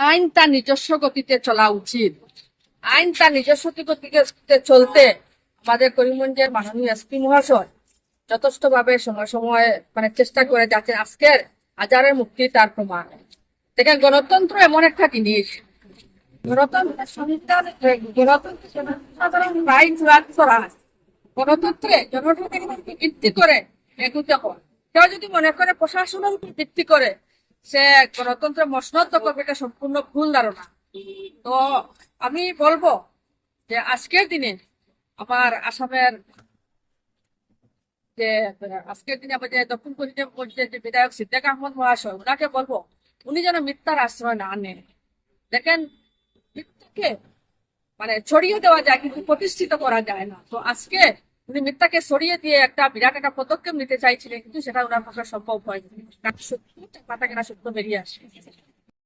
আইন তার নিজস্ব গতিতে চলা উচিত। আইন তার নিজস্ব গতিতে চলতে আমাদের করিমগঞ্জের মাননীয় এসপি মহাশয় যথেষ্ট ভাবে সময় সময় চেষ্টা করে যাচ্ছেন। আজকের হাজারের মুক্তি তার প্রমাণ। দেখেন, গণতন্ত্র এমন একটা জিনিস, গণতন্ত্রে জনসাধারণের ভিত্তি করে এগুতে হয়। কেউ যদি মনে করে প্রশাসনের ভিত্তি করে সে গণতন্ত্র মসনদ করবে, এটা সম্পূর্ণ ভুল ধারণা। তো আমি বলবো যে আজকের দিনে আমার আসামের আমাদের দক্ষিণ করিমগঞ্জের যে বিধায়ক সিদ্দিক আহমদ মহাশয়, ওনাকে বলবো উনি যেন মিথ্যার আশ্রয় না নেন। দেখেন, মিথ্যাকে ছড়িয়ে দেওয়া যায় কিন্তু প্রতিষ্ঠিত করা যায় না। তো আজকে উনি মিথ্যাকে ছড়িয়ে দিয়ে একটা বিরাট একটা পদক্ষেপ নিতে চাইছিলেন, কিন্তু সেটা ওনার পক্ষে সম্ভব হয়নি। সত্য পাতা কেনা সত্য বেরিয়ে আসে।